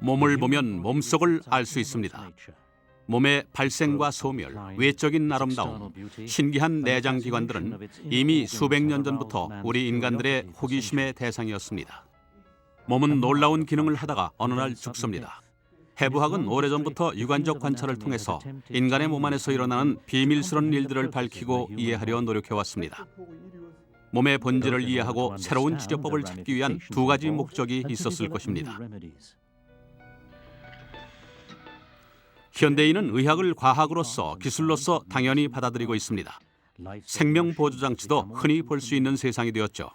몸을 보면 몸속을 알 수 있습니다. 몸의 발생과 소멸, 외적인 아름다움, 신기한 내장 기관들은 이미 수백 년 전부터 우리 인간들의 호기심의 대상이었습니다. 몸은 놀라운 기능을 하다가 어느 날 죽습니다. 해부학은 오래전부터 유관적 관찰을 통해서 인간의 몸 안에서 일어나는 비밀스러운 일들을 밝히고 이해하려 노력해왔습니다. 몸의 본질을 이해하고 새로운 치료법을 찾기 위한 두 가지 목적이 있었을 것입니다. 현대인은 의학을 과학으로서 기술로서 당연히 받아들이고 있습니다. 생명보조장치도 흔히 볼 수 있는 세상이 되었죠.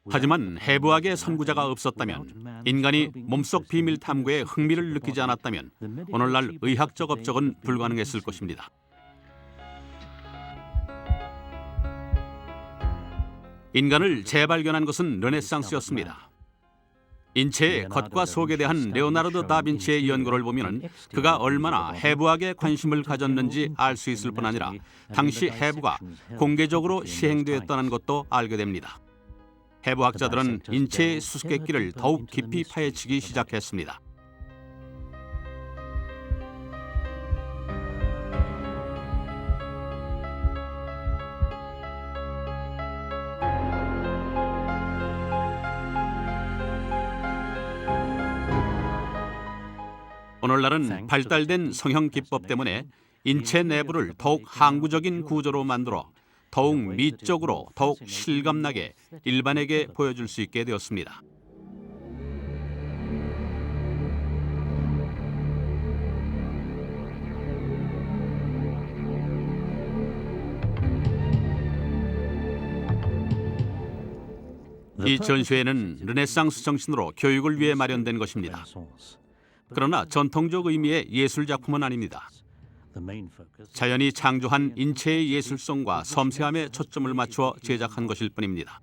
하지만 해부학의 선구자가 없었다면, 인간이 몸속 비밀 탐구에 흥미를 느끼지 않았다면 오늘날 의학적 업적은 불가능했을 것입니다. 인간을 재발견한 것은 르네상스였습니다. 인체의 겉과 속에 대한 레오나르도 다빈치의 연구를 보면 그가 얼마나 해부학에 관심을 가졌는지 알 수 있을 뿐 아니라 당시 해부가 공개적으로 시행되었다는 것도 알게 됩니다. 해부학자들은 인체의 수수께끼를 더욱 깊이 파헤치기 시작했습니다. 오늘날은 발달된 성형 기법 때문에 인체 내부를 더욱 항구적인 구조로 만들어 더욱 미적으로, 더욱 실감나게 일반에게 보여줄 수 있게 되었습니다. 이 전시회는 르네상스 정신으로 교육을 위해 마련된 것입니다. 그러나 전통적 의미의 예술 작품은 아닙니다. 자연이 창조한 인체의 예술성과 섬세함에 초점을 맞추어 제작한 것일 뿐입니다.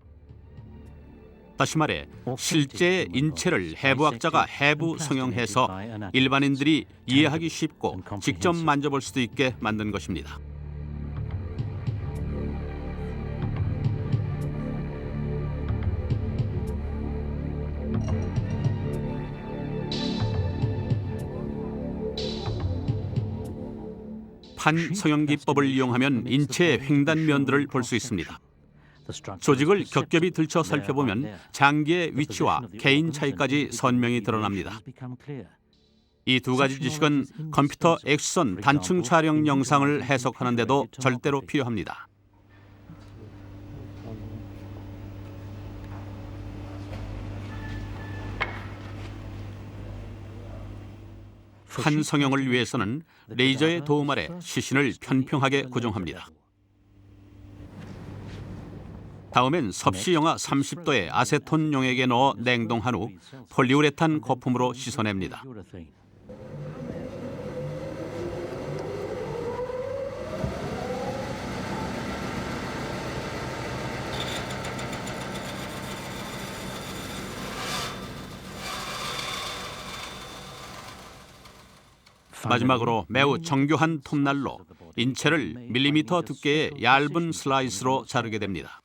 다시 말해 실제의 인체를 해부학자가 해부 성형해서 일반인들이 이해하기 쉽고 직접 만져볼 수도 있게 만든 것입니다. 판성형 기법을 이용하면 인체의 횡단면들을 볼 수 있습니다. 조직을 겹겹이 들쳐 살펴보면 장기의 위치와 개인 차이까지 선명히 드러납니다. 이 두 가지 지식은 컴퓨터 X선 단층 촬영 영상을 해석하는 데도 절대로 필요합니다. 한 성형을 위해서는 레이저의 도움 아래 시신을 편평하게 고정합니다. 다음엔 섭씨 영하 30도의 아세톤 용액에 넣어 냉동한 후 폴리우레탄 거품으로 씻어냅니다. 마지막으로 매우 정교한 톱날로 인체를 밀리미터 두께의 얇은 슬라이스로 자르게 됩니다.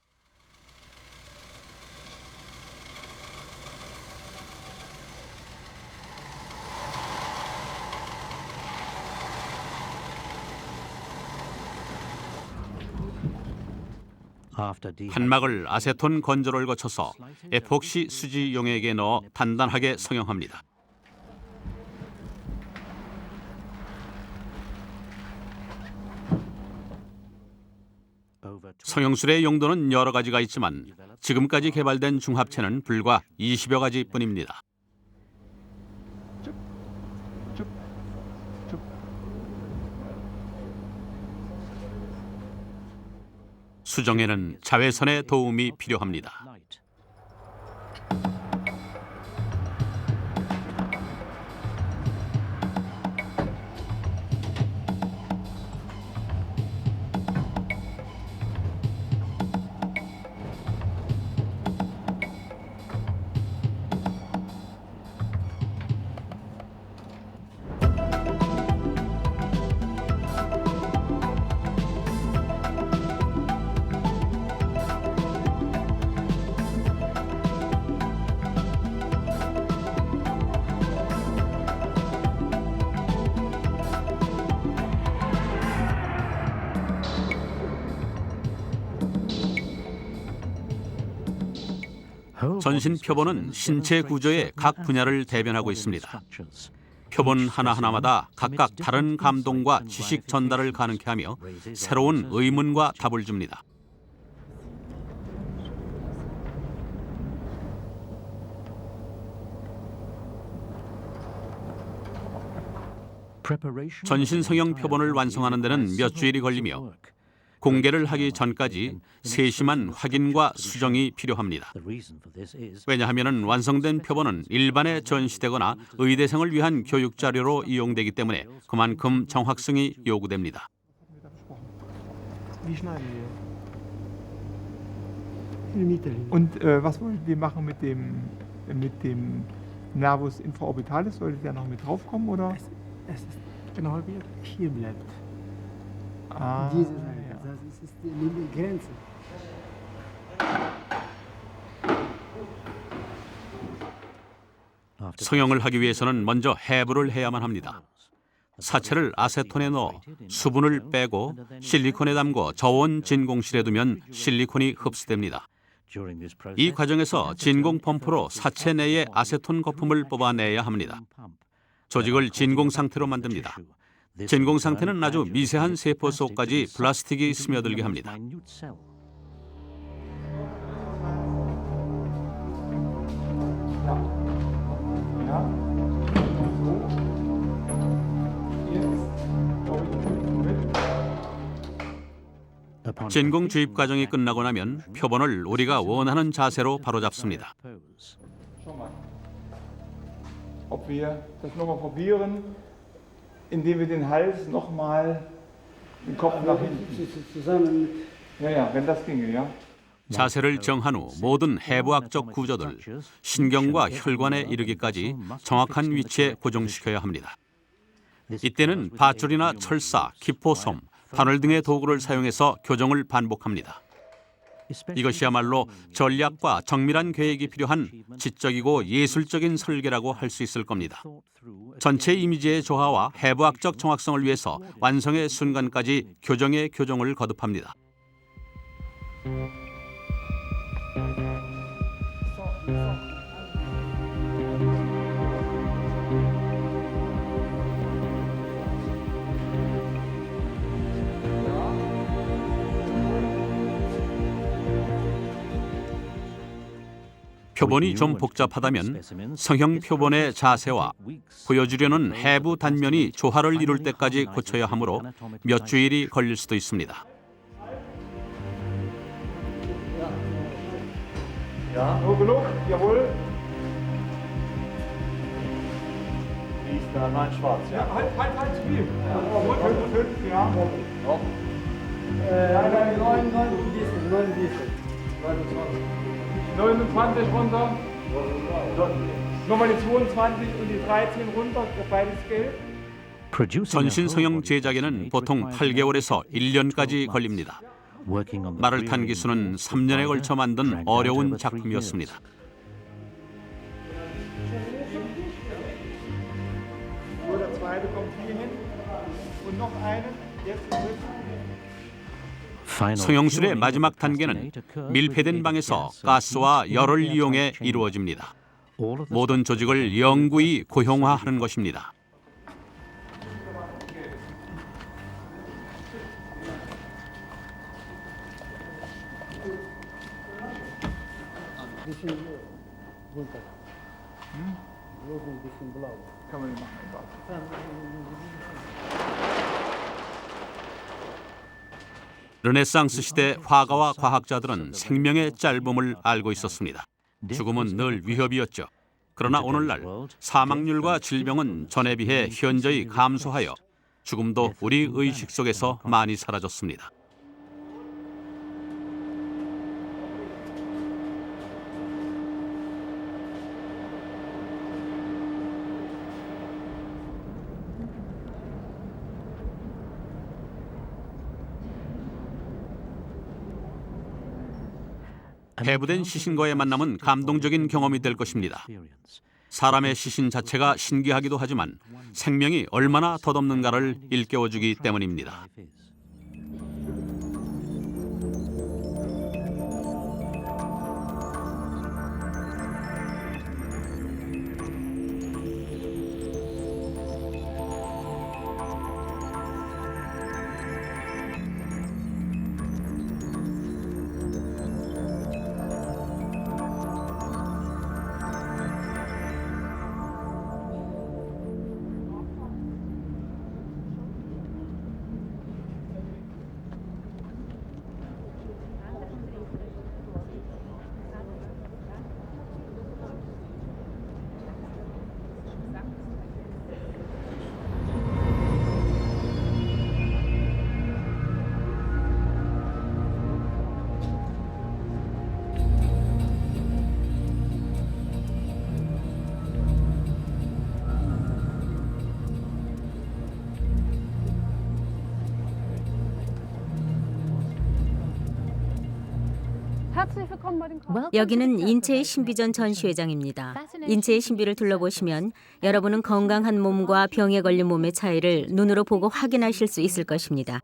판막을 아세톤 건조를 거쳐서 에폭시 수지 용액에 넣어 단단하게 성형합니다. 성형술의 용도는 여러 가지가 있지만 지금까지 개발된 중합체는 불과 20여 가지뿐입니다. 수정에는 자외선의 도움이 필요합니다. 전신 표본은 신체 구조의 각 분야를 대변하고 있습니다. 표본 하나하나마다 각각 다른 감동과 지식 전달을 가능케 하며 새로운 의문과 답을 줍니다. 전신 성형 표본을 완성하는 데는 몇 주일이 걸리며 공개를 하기 전까지 세심한 확인과 수정이 필요합니다. 왜냐하면 완성된 표본은 일반에 전시되거나 의대생을 위한 교육 자료로 이용되기 때문에 그만큼 정확성이 요구됩니다. Und was wollen wir machen mit dem Nervus infraorbitalis? Sollte der noch mit draufkommen oder? Es ist genau wie hier bleibt. Ah, Diese Seite, ja. das ist die Grenze. 성형을 하기 위해서는 먼저 해부를 해야만 합니다. 사체를 아세톤에 넣어 수분을 빼고 실리콘에 담고 저온 진공실에 두면 실리콘이 흡수됩니다. 이 과정에서 진공 펌프로 사체 내의 아세톤 거품을 뽑아내야 합니다. 조직을 진공 상태로 만듭니다. 진공 상태는 아주 미세한 세포 속까지 플라스틱이 스며들게 합니다. 진공 주입 과정이 끝나고 나면 표본을 우리가 원하는 자세로 바로잡습니다. Ob wir das nochmal probieren, indem wir den Hals nochmal den Kopf nach hinten. Zusammen Ja, ja, wenn das ginge, ja. 자세를 정한 후 모든 해부학적 구조들, 신경과 혈관에 이르기까지 정확한 위치에 고정시켜야 합니다. 이때는 밧줄이나 철사, 기포솜, 바늘 등의 도구를 사용해서 교정을 반복합니다. 이것이야말로 전략과 정밀한 계획이 필요한 지적이고 예술적인 설계라고 할 수 있을 겁니다. 전체 이미지의 조화와 해부학적 정확성을 위해서 완성의 순간까지 교정의 교정을 거듭합니다. 표본이 좀 복잡하다면 성형 표본의 자세와 보여주려는 해부 단면이 조화를 이룰 때까지 고쳐야 하므로 몇 주일이 걸릴 수도 있습니다. Ja, hoch genug, jawohl. Die ist da rein schwarz, ja? Ja, halt zu viel. Gut, ja. Noch. nein, 29 runter. Nochmal die 22 und die 13 runter, beides gelb. 전신 성형 제작에는 보통 8개월에서 1년까지 걸립니다. 말을 탄 기수는 3년에 걸쳐 만든 어려운 작품이었습니다. So, der zweite kommt hier hin. Und noch einen. Jetzt 성형술의 마지막 단계는 밀폐된 방에서 가스와 열을 이용해 이루어집니다. 모든 조직을 영구히 고형화하는 것입니다. bisschen runter. Rot ein bisschen blau. kann man nicht machen. Egal. 르네상스 시대 화가와 과학자들은 생명의 짧음을 알고 있었습니다. 죽음은 늘 위협이었죠. 그러나 오늘날 사망률과 질병은 전에 비해 현저히 감소하여 죽음도 우리 의식 속에서 많이 사라졌습니다. 해부된 시신과의 만남은 감동적인 경험이 될 것입니다. 사람의 시신 자체가 신기하기도 하지만 생명이 얼마나 덧없는가를 일깨워주기 때문입니다. 여기는 인체의 신비전 전시회장입니다. 인체의 신비를 둘러보시면 여러분은 건강한 몸과 병에 걸린 몸의 차이를 눈으로 보고 확인하실 수 있을 것입니다.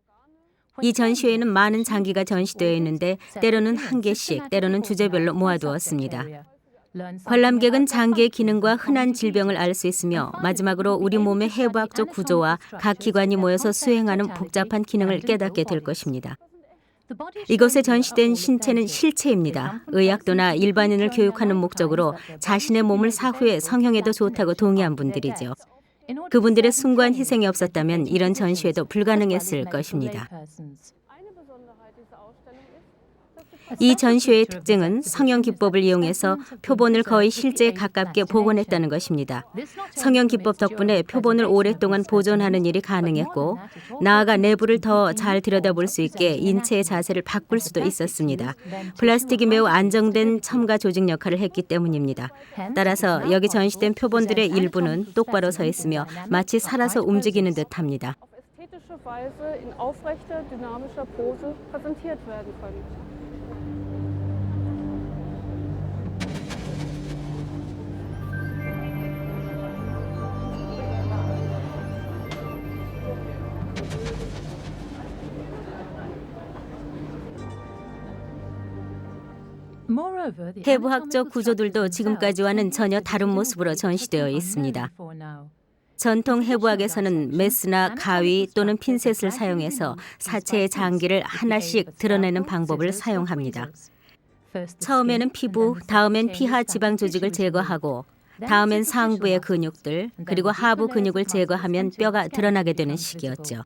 이 전시회에는 많은 장기가 전시되어 있는데 때로는 한 개씩, 때로는 주제별로 모아두었습니다. 관람객은 장기의 기능과 흔한 질병을 알 수 있으며 마지막으로 우리 몸의 해부학적 구조와 각 기관이 모여서 수행하는 복잡한 기능을 깨닫게 될 것입니다. 이곳에 전시된 신체는 실체입니다. 의학도나 일반인을 교육하는 목적으로 자신의 몸을 사후에 성형해도 좋다고 동의한 분들이죠. 그분들의 숭고한 희생이 없었다면 이런 전시회도 불가능했을 것입니다. 이 전시회의 특징은 성형 기법을 이용해서 표본을 거의 실제에 가깝게 복원했다는 것입니다. 성형 기법 덕분에 표본을 오랫동안 보존하는 일이 가능했고 나아가 내부를 더 잘 들여다볼 수 있게 인체의 자세를 바꿀 수도 있었습니다. 플라스틱이 매우 안정된 첨가 조직 역할을 했기 때문입니다. 따라서 여기 전시된 표본들의 일부는 똑바로 서 있으며 마치 살아서 움직이는 듯합니다. 해부학적 구조들도 지금까지와는 전혀 다른 모습으로 전시되어 있습니다. 전통 해부학에서는 메스나 가위 또는 핀셋을 사용해서 사체의 장기를 하나씩 드러내는 방법을 사용합니다. 처음에는 피부, 다음엔 피하 지방 조직을 제거하고 다음엔 상부의 근육들, 그리고 하부 근육을 제거하면 뼈가 드러나게 되는 시기였죠.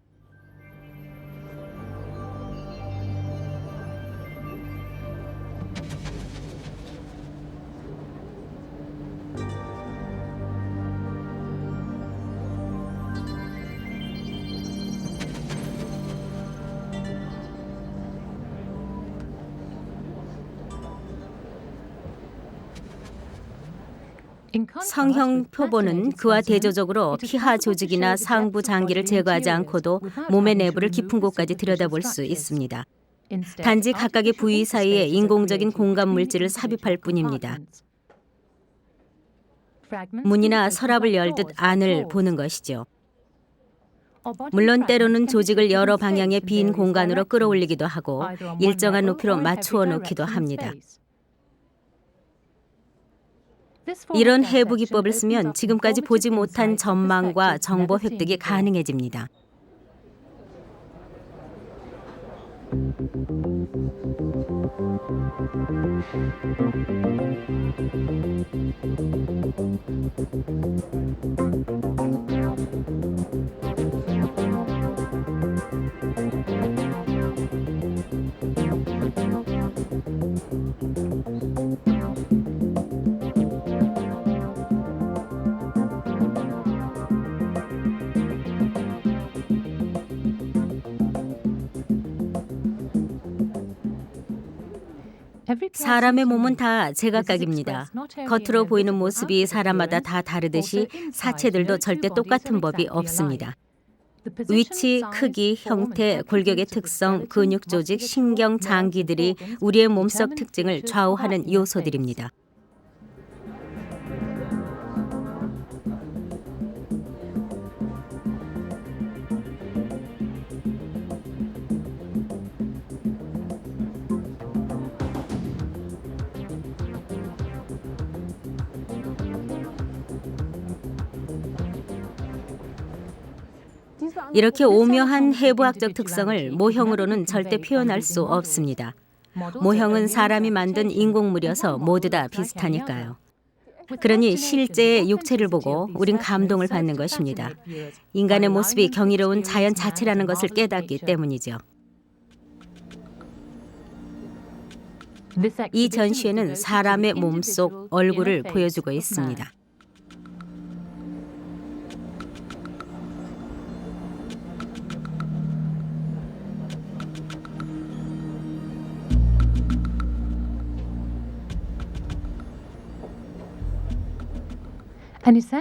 성형 표본은 그와 대조적으로 피하 조직이나 상부 장기를 제거하지 않고도 몸의 내부를 깊은 곳까지 들여다볼 수 있습니다. 단지 각각의 부위 사이에 인공적인 공간 물질을 삽입할 뿐입니다. 문이나 서랍을 열듯 안을 보는 것이죠. 물론 때로는 조직을 여러 방향의 빈 공간으로 끌어올리기도 하고 일정한 높이로 맞추어 놓기도 합니다. 이런 해부 기법을 쓰면 지금까지 보지 못한 전망과 정보 획득이 가능해집니다. 사람의 몸은 다 제각각입니다. 겉으로 보이는 모습이 사람마다 다 다르듯이 사체들도 절대 똑같은 법이 없습니다. 위치, 크기, 형태, 골격의 특성, 근육 조직, 신경, 장기들이 우리의 몸속 특징을 좌우하는 요소들입니다. 이렇게 오묘한 해부학적 특성을 모형으로는 절대 표현할 수 없습니다. 모형은 사람이 만든 인공물이어서 모두 다 비슷하니까요. 그러니 실제의 육체를 보고 우린 감동을 받는 것입니다. 인간의 모습이 경이로운 자연 자체라는 것을 깨닫기 때문이죠. 이 전시회는 사람의 몸속 얼굴을 보여주고 있습니다.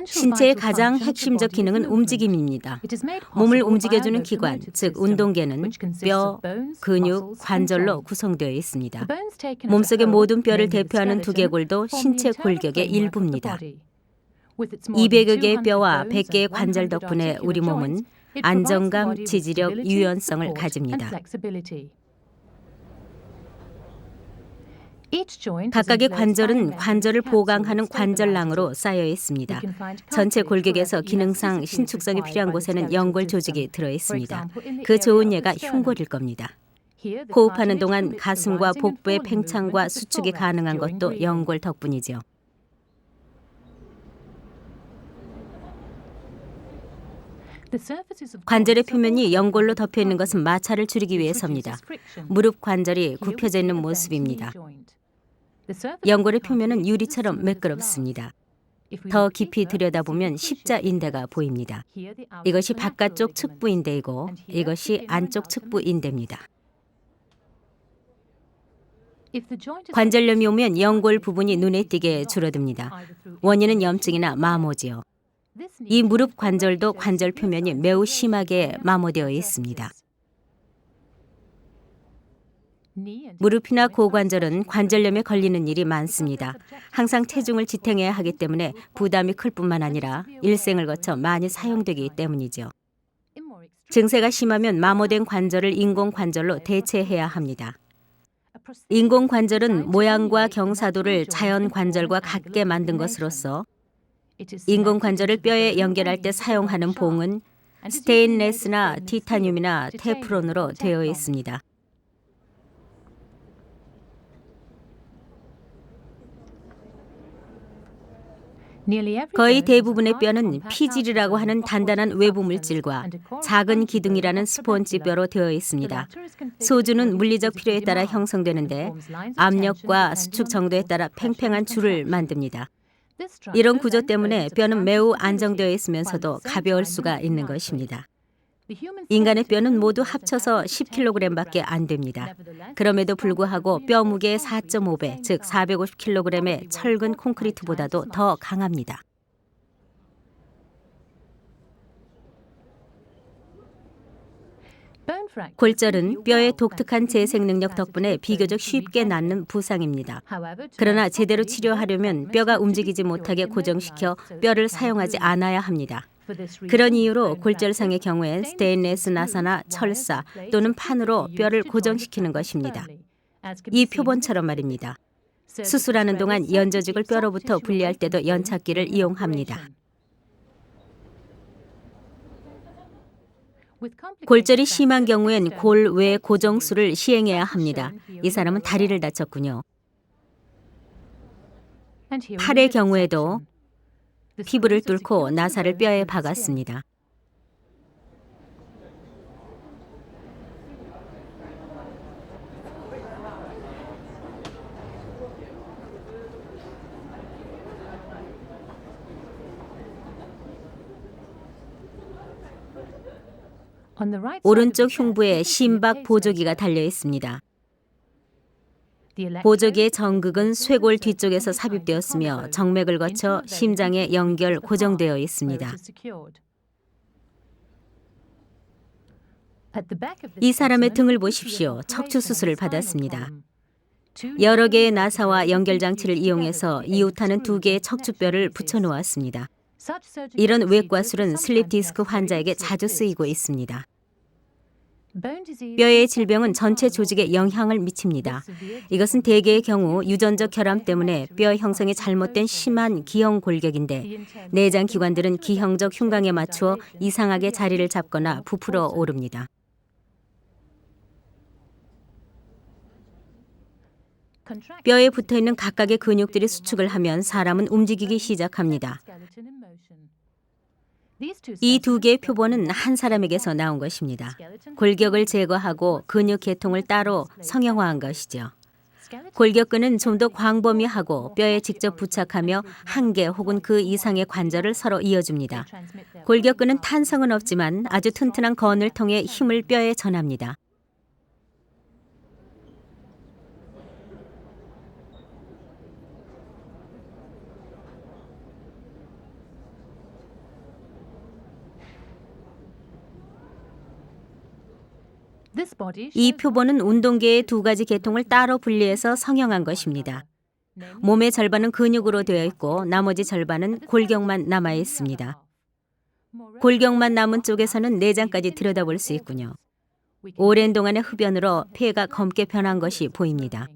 신체의 가장 핵심적 기능은 움직임입니다. 몸을 움직여주는 기관, 즉 운동계는 뼈, 근육, 관절로 구성되어 있습니다. 몸속의 모든 뼈를 대표하는 두개골도 신체 골격의 일부입니다. 200여 개의 뼈와 100개의 관절 덕분에 우리 몸은 안정감, 지지력, 유연성을 가집니다. 각각의 관절은 관절을 보강하는 관절낭으로 쌓여 있습니다. 전체 골격에서 기능상 신축성이 필요한 곳에는 연골 조직이 들어 있습니다. 그 좋은 예가 흉골일 겁니다. 호흡하는 동안 가슴과 복부의 팽창과 수축이 가능한 것도 연골 덕분이죠. 관절의 표면이 연골로 덮여 있는 것은 마찰을 줄이기 위해서입니다. 무릎 관절이 굽혀져 있는 모습입니다. 연골의 표면은 유리처럼 매끄럽습니다. 더 깊이 들여다보면 십자인대가 보입니다. 이것이 바깥쪽 측부인대이고 이것이 안쪽 측부인대입니다. 관절염이 오면 연골 부분이 눈에 띄게 줄어듭니다. 원인은 염증이나 마모지요. 이 무릎 관절도 관절 표면이 매우 심하게 마모되어 있습니다. 무릎이나 고관절은 관절염에 걸리는 일이 많습니다. 항상 체중을 지탱해야 하기 때문에 부담이 클 뿐만 아니라 일생을 거쳐 많이 사용되기 때문이죠. 증세가 심하면 마모된 관절을 인공관절로 대체해야 합니다. 인공관절은 모양과 경사도를 자연관절과 같게 만든 것으로서 인공관절을 뼈에 연결할 때 사용하는 봉은 스테인레스나 티타늄이나 테프론으로 되어 있습니다. 거의 대부분의 뼈는 피질이라고 하는 단단한 외부 물질과 작은 기둥이라는 스폰지 뼈로 되어 있습니다. 소주는 물리적 필요에 따라 형성되는데 압력과 수축 정도에 따라 팽팽한 줄을 만듭니다. 이런 구조 때문에 뼈는 매우 안정되어 있으면서도 가벼울 수가 있는 것입니다. 인간의 뼈는 모두 합쳐서 10kg밖에 안 됩니다. 그럼에도 불구하고 뼈 무게의 4.5배, 즉 450kg의 철근 콘크리트보다도 더 강합니다. 골절은 뼈의 독특한 재생 능력 덕분에 비교적 쉽게 낫는 부상입니다. 그러나 제대로 치료하려면 뼈가 움직이지 못하게 고정시켜 뼈를 사용하지 않아야 합니다. 그런 이유로 골절상의 경우엔 스테인레스 나사나 철사 또는 판으로 뼈를 고정시키는 것입니다. 이 표본처럼 말입니다. 수술하는 동안 연저직을 뼈로부터 분리할 때도 연착기를 이용합니다. 골절이 심한 경우엔 골외 고정술을 시행해야 합니다. 이 사람은 다리를 다쳤군요. 팔의 경우에도 피부를 뚫고 나사를 뼈에 박았습니다. 오른쪽 흉부에 심박 보조기가 달려 있습니다. 보조기의 전극은 쇄골 뒤쪽에서 삽입되었으며 정맥을 거쳐 심장에 연결 고정되어 있습니다. 이 사람의 등을 보십시오. 척추 수술을 받았습니다. 여러 개의 나사와 연결 장치를 이용해서 이웃하는 2개의 척추뼈를 붙여 놓았습니다. 이런 외과술은 슬립 디스크 환자에게 자주 쓰이고 있습니다. 뼈의 질병은 전체 조직에 영향을 미칩니다. 이것은 대개의 경우 유전적 결함 때문에 뼈 형성이 잘못된 심한 기형 골격인데 내장 기관들은 기형적 흉곽에 맞추어 이상하게 자리를 잡거나 부풀어 오릅니다. 뼈에 붙어있는 각각의 근육들이 수축을 하면 사람은 움직이기 시작합니다. 이 2개의 표본은 한 사람에게서 나온 것입니다. 골격을 제거하고 근육 계통을 따로 성형화한 것이죠. 골격근은 좀 더 광범위하고 뼈에 직접 부착하며 1개 혹은 그 이상의 관절을 서로 이어줍니다. 골격근은 탄성은 없지만 아주 튼튼한 건을 통해 힘을 뼈에 전합니다. 이 표본은 운동계의 두 가지 계통을 따로 분리해서 성형한 것입니다. 몸의 절반은 근육으로 되어 있고 나머지 절반은 골격만 남아 있습니다. 골격만 남은 쪽에서는 내장까지 들여다볼 수 있군요. 오랜 동안의 흡연으로 폐가 검게 변한 것이 보입니다.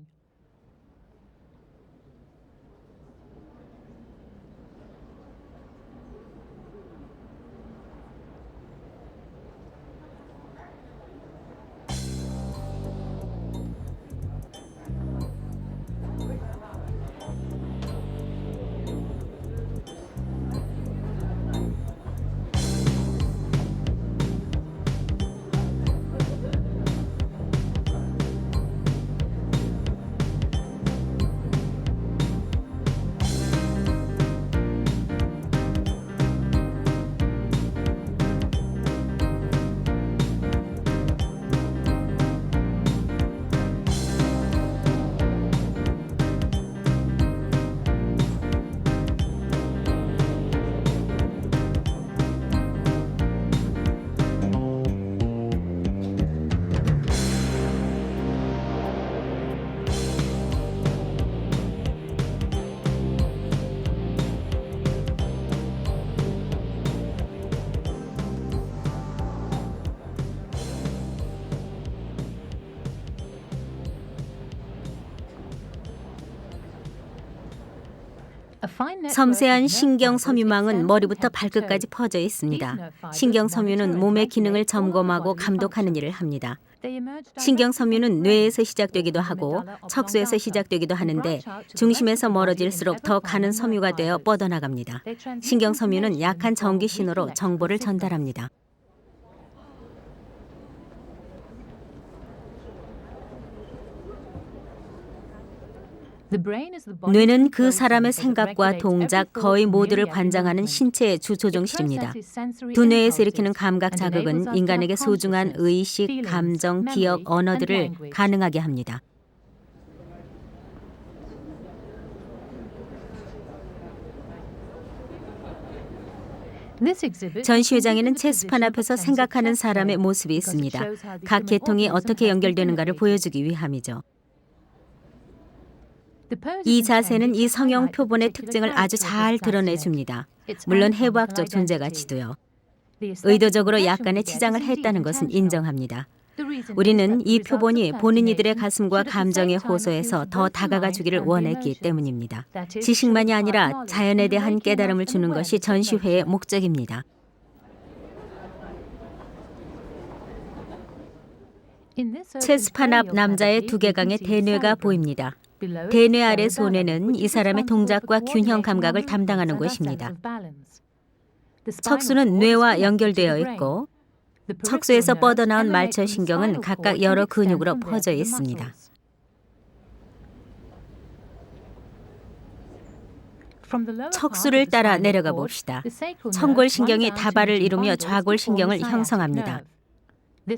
섬세한 신경 섬유망은 머리부터 발끝까지 퍼져 있습니다. 신경 섬유는 몸의 기능을 점검하고 감독하는 일을 합니다. 신경 섬유는 뇌에서 시작되기도 하고 척수에서 시작되기도 하는데 중심에서 멀어질수록 더 가는 섬유가 되어 뻗어나갑니다. 신경 섬유는 약한 전기 신호로 정보를 전달합니다. 뇌는 그 사람의 생각과 동작 거의 모두를 관장하는 신체의 주조종실입니다. 두뇌에서 일으키는 감각 자극은 인간에게 소중한 의식, 감정, 기억, 언어들을 가능하게 합니다. 전시회장에는 체스판 앞에서 생각하는 사람의 모습이 있습니다. 각 계통이 어떻게 연결되는가를 보여주기 위함이죠. 이 자세는 이 성형 표본의 특징을 아주 잘 드러내줍니다. 물론 해부학적 존재 가치도요. 의도적으로 약간의 치장을 했다는 것은 인정합니다. 우리는 이 표본이 보는 이들의 가슴과 감정에 호소해서 더 다가가 주기를 원했기 때문입니다. 지식만이 아니라 자연에 대한 깨달음을 주는 것이 전시회의 목적입니다. 체스판 앞 남자의 두개강의 대뇌가 보입니다. 대뇌 아래 소뇌는 이 사람의 동작과 균형 감각을 담당하는 곳입니다. 척수는 뇌와 연결되어 있고 척수에서 뻗어나온 말초신경은 각각 여러 근육으로 퍼져 있습니다. 척수를 따라 내려가 봅시다. 청골신경이 다발을 이루며 좌골신경을 형성합니다.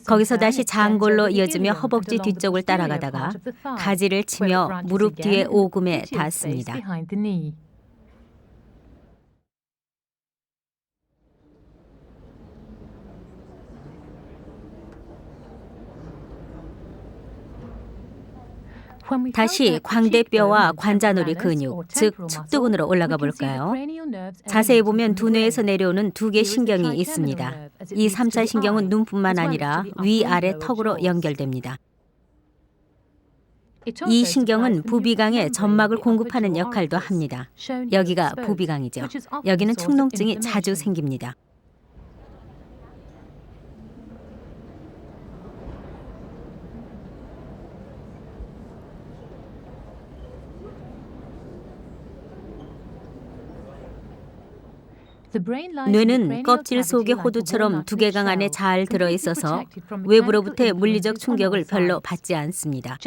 거기서 다시 장골로 이어지며 허벅지 뒤쪽을 따라가다가 가지를 치며 무릎 뒤에 오금에 닿습니다. 다시 광대뼈와 관자놀이 근육, 즉 측두근으로 올라가 볼까요? 자세히 보면 두뇌에서 내려오는 두 개 신경이 있습니다. 이 3차 신경은 눈뿐만 아니라 위아래 턱으로 연결됩니다. 이 신경은 부비강에 점막을 공급하는 역할도 합니다. 여기가 부비강이죠. 여기는 축농증이 자주 생깁니다. 뇌는 껍질 속의 호두처럼 두개강 안에 잘 들어있어서 외부로부터의 물리적 충격을 별로 받지 않습니다.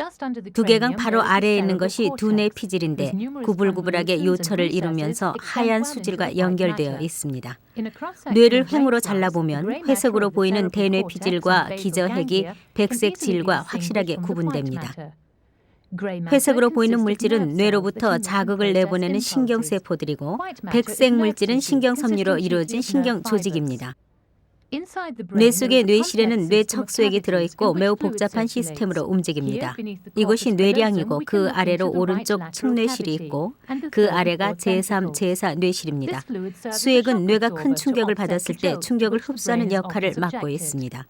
두개강 바로 아래에 있는 것이 두뇌 피질인데 구불구불하게 요철을 이루면서 하얀 수질과 연결되어 있습니다. 뇌를 횡으로 잘라보면 회색으로 보이는 대뇌 피질과 기저핵이 백색 질과 확실하게 구분됩니다. 회색으로 보이는 물질은 뇌로부터 자극을 내보내는 신경세포들이고 백색 물질은 신경섬유로 이루어진 신경 조직입니다. 뇌 속의 뇌실에는 뇌척수액이 들어있고 매우 복잡한 시스템으로 움직입니다. 이곳이 뇌량이고 그 아래로 오른쪽 측뇌실이 있고 그 아래가 제3, 제4 뇌실입니다. 수액은 뇌가 큰 충격을 받았을 때 충격을 흡수하는 역할을 맡고 있습니다.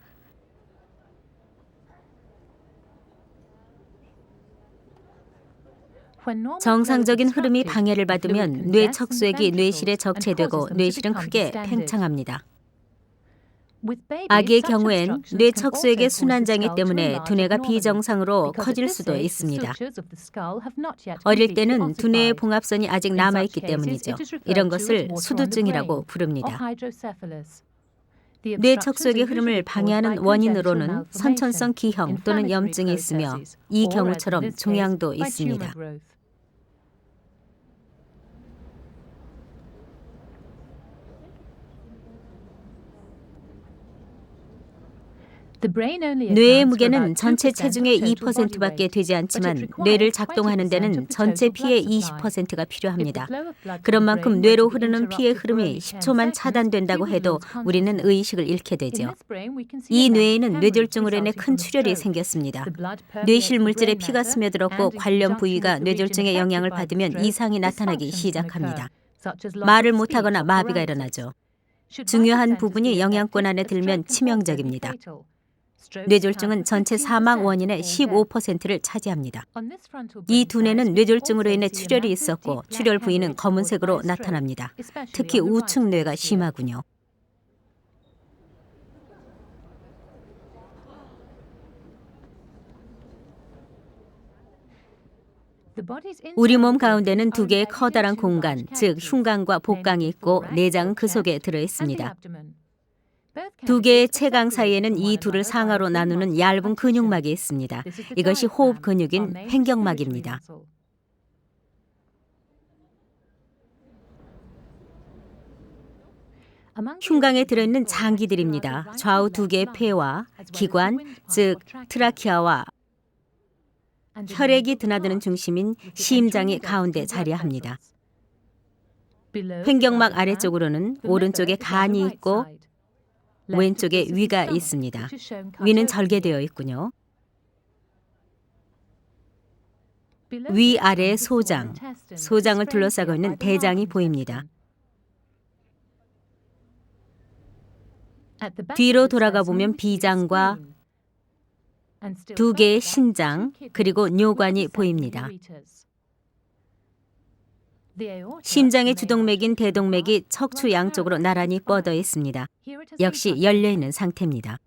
정상적인 흐름이 방해를 받으면 뇌척수액이 뇌실에 적체되고 뇌실은 크게 팽창합니다. 아기의 경우엔 뇌척수액의 순환장애 때문에 두뇌가 비정상으로 커질 수도 있습니다. 어릴 때는 두뇌의 봉합선이 아직 남아있기 때문이죠. 이런 것을 수두증이라고 부릅니다. 뇌척수액의 흐름을 방해하는 원인으로는 선천성 기형 또는 염증이 있으며 이 경우처럼 종양도 있습니다. 뇌의 무게는 전체 체중의 2%밖에 되지 않지만 뇌를 작동하는 데는 전체 피의 20%가 필요합니다. 그런 만큼 뇌로 흐르는 피의 흐름이 10초만 차단된다고 해도 우리는 의식을 잃게 되죠. 이 뇌에는 뇌졸중으로 인해 큰 출혈이 생겼습니다. 뇌실 물질에 피가 스며들었고 관련 부위가 뇌졸중의 영향을 받으면 이상이 나타나기 시작합니다. 말을 못하거나 마비가 일어나죠. 중요한 부분이 영양권 안에 들면 치명적입니다. 뇌졸중은 전체 사망 원인의 15%를 차지합니다. 이 두뇌는 뇌졸중으로 인해 출혈이 있었고 출혈 부위는 검은색으로 나타납니다. 특히 우측 뇌가 심하군요. 우리 몸 가운데는 두 개의 커다란 공간, 즉 흉관과 복강이 있고 내장은 그 속에 들어 있습니다. 두 개의 체강 사이에는 이 둘을 상하로 나누는 얇은 근육막이 있습니다. 이것이 호흡 근육인 횡격막입니다. 흉곽에 들어있는 장기들입니다. 좌우 두 개의 폐와 기관, 즉 트라키아와 혈액이 드나드는 중심인 심장이 가운데 자리합니다. 횡격막 아래쪽으로는 오른쪽에 간이 있고 왼쪽에 위가 있습니다. 위는 절개되어 있군요. 위 아래에 소장, 소장을 둘러싸고 있는 대장이 보입니다. 뒤로 돌아가 보면 비장과 두 개의 신장 그리고 뇨관이 보입니다. 심장의 주동맥인 대동맥이 척추 양쪽으로 나란히 뻗어 있습니다. 역시 열려 있는 상태입니다.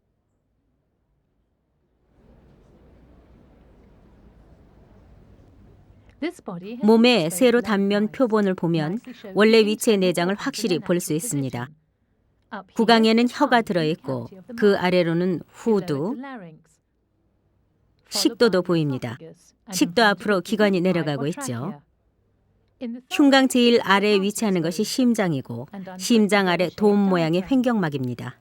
몸의 세로 단면 표본을 보면 원래 위치의 내장을 확실히 볼 수 있습니다. 구강에는 혀가 들어있고 그 아래로는 후두, 식도도 보입니다. 식도 앞으로 기관이 내려가고 있죠. 흉곽 제일 아래에 위치하는 것이 심장이고 심장 아래 돔 모양의 횡격막입니다.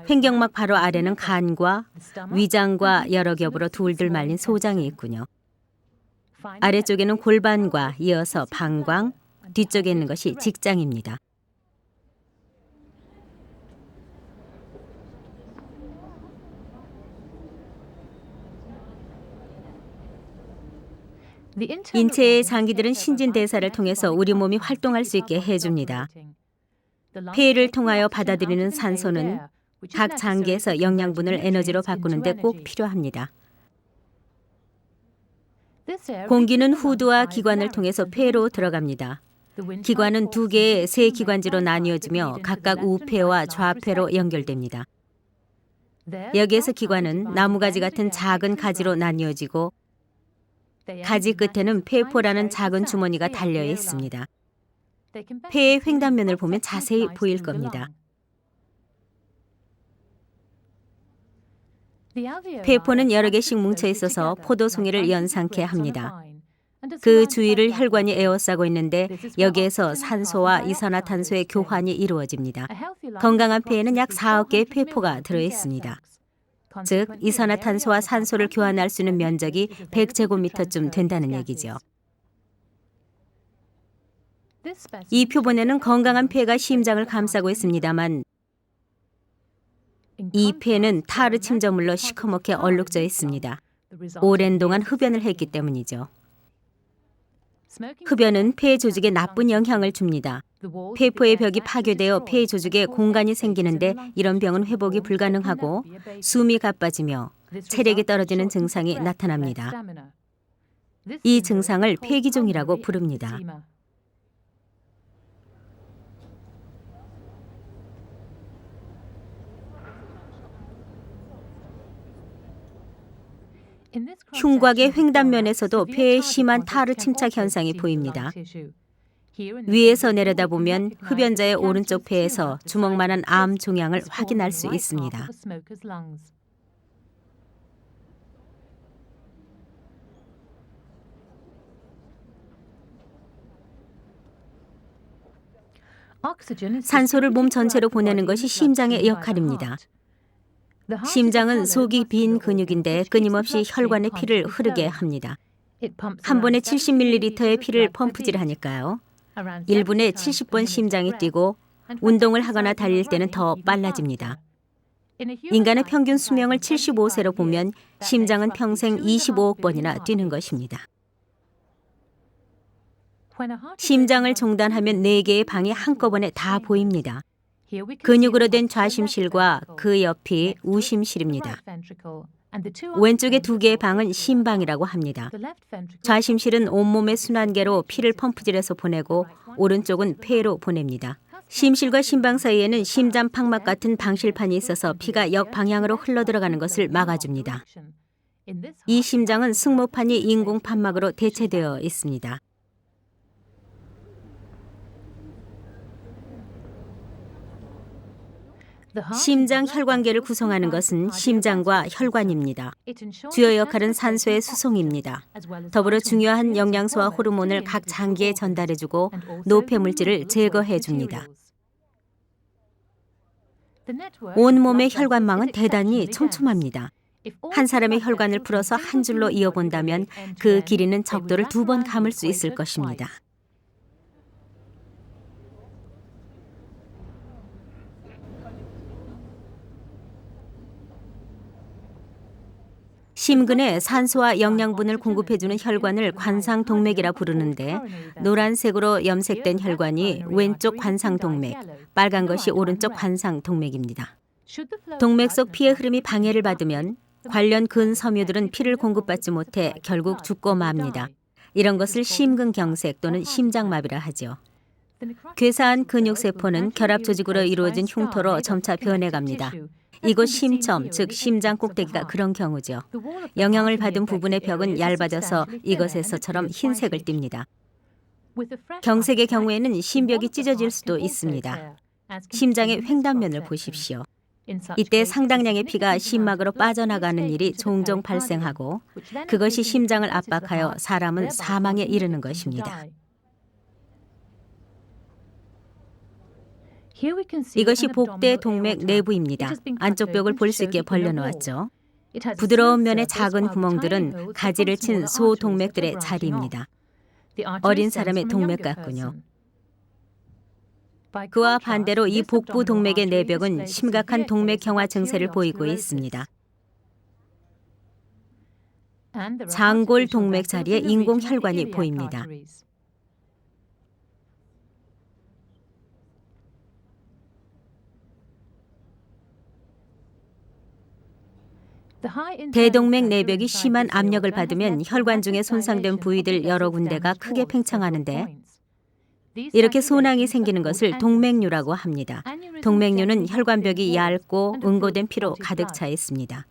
횡격막 바로 아래는 간과 위장과 여러 겹으로 둘둘 말린 소장이 있군요. 아래쪽에는 골반과 이어서 방광, 뒤쪽에 있는 것이 직장입니다. 인체의 장기들은 신진대사를 통해서 우리 몸이 활동할 수 있게 해줍니다. 폐를 통하여 받아들이는 산소는 각 장기에서 영양분을 에너지로 바꾸는데 꼭 필요합니다. 공기는 후두와 기관을 통해서 폐로 들어갑니다. 기관은 두 개의 세 기관지로 나뉘어지며 각각 우폐와 좌폐로 연결됩니다. 여기에서 기관은 나무가지 같은 작은 가지로 나뉘어지고 가지 끝에는 폐포라는 작은 주머니가 달려 있습니다. 폐의 횡단면을 보면 자세히 보일 겁니다. 폐포는 여러 개씩 뭉쳐 있어서 포도송이를 연상케 합니다. 그 주위를 혈관이 에워싸고 있는데 여기에서 산소와 이산화탄소의 교환이 이루어집니다. 건강한 폐에는 약 4억 개의 폐포가 들어 있습니다. 즉 이산화탄소와 산소를 교환할 수 있는 면적이 100제곱미터쯤 된다는 얘기죠. 이 표본에는 건강한 폐가 심장을 감싸고 있습니다만 이 폐는 타르 침전물로 시커멓게 얼룩져 있습니다. 오랜 동안 흡연을 했기 때문이죠. 흡연은 폐 조직에 나쁜 영향을 줍니다. 폐포의 벽이 파괴되어 폐 조직에 공간이 생기는데 이런 병은 회복이 불가능하고 숨이 가빠지며 체력이 떨어지는 증상이 나타납니다. 이 증상을 폐기종이라고 부릅니다. 흉곽의 횡단면에서도 폐에 심한 타르 침착 현상이 보입니다. 위에서 내려다보면 흡연자의 오른쪽 폐에서 주먹만한 암 종양을 확인할 수 있습니다. 산소를 몸 전체로 보내는 것이 심장의 역할입니다. 심장은 속이 빈 근육인데 끊임없이 혈관에 피를 흐르게 합니다. 한 번에 70ml의 피를 펌프질하니까요. 1분에 70번 심장이 뛰고 운동을 하거나 달릴 때는 더 빨라집니다. 인간의 평균 수명을 75세로 보면 심장은 평생 25억 번이나 뛰는 것입니다. 심장을 종단하면 4개의 방이 한꺼번에 다 보입니다. 근육으로 된 좌심실과 그 옆이 우심실입니다. 왼쪽의 2개의 방은 심방이라고 합니다. 좌심실은 온몸의 순환계로 피를 펌프질해서 보내고 오른쪽은 폐로 보냅니다. 심실과 심방 사이에는 심장 판막 같은 방실판이 있어서 피가 역방향으로 흘러들어가는 것을 막아줍니다. 이 심장은 승모판이 인공 판막으로 대체되어 있습니다. 심장 혈관계를 구성하는 것은 심장과 혈관입니다. 주요 역할은 산소의 수송입니다. 더불어 중요한 영양소와 호르몬을 각 장기에 전달해주고 노폐물질을 제거해줍니다. 온몸의 혈관망은 대단히 촘촘합니다. 한 사람의 혈관을 풀어서 한 줄로 이어본다면 그 길이는 적도를 2번 감을 수 있을 것입니다. 심근에 산소와 영양분을 공급해주는 혈관을 관상동맥이라 부르는데 노란색으로 염색된 혈관이 왼쪽 관상동맥, 빨간 것이 오른쪽 관상동맥입니다. 동맥 속 피의 흐름이 방해를 받으면 관련 근섬유들은 피를 공급받지 못해 결국 죽고 맙니다. 이런 것을 심근경색 또는 심장마비라 하죠. 괴사한 근육세포는 결합조직으로 이루어진 흉터로 점차 변해갑니다. 이곳 심점, 즉 심장 꼭대기가 그런 경우죠. 영향을 받은 부분의 벽은 얇아져서 이것에서처럼 흰색을 띱니다. 경색의 경우에는 심벽이 찢어질 수도 있습니다. 심장의 횡단면을 보십시오. 이때 상당량의 피가 심막으로 빠져나가는 일이 종종 발생하고 그것이 심장을 압박하여 사람은 사망에 이르는 것입니다. 이것이 복대 동맥 내부입니다. 안쪽 벽을 볼 수 있게 벌려놓았죠. 부드러운 면의 작은 구멍들은 가지를 친 소동맥들의 자리입니다. 어린 사람의 동맥 같군요. 그와 반대로 이 복부 동맥의 내벽은 심각한 동맥 경화 증세를 보이고 있습니다. 장골 동맥 자리에 인공 혈관이 보입니다. 대동맥 내벽이 심한 압력을 받으면 혈관 중에 손상된 부위들 여러 군데가 크게 팽창하는데 이렇게 소낭이 생기는 것을 동맥류라고 합니다. 동맥류는 혈관벽이 얇고 응고된 피로 가득 차 있습니다.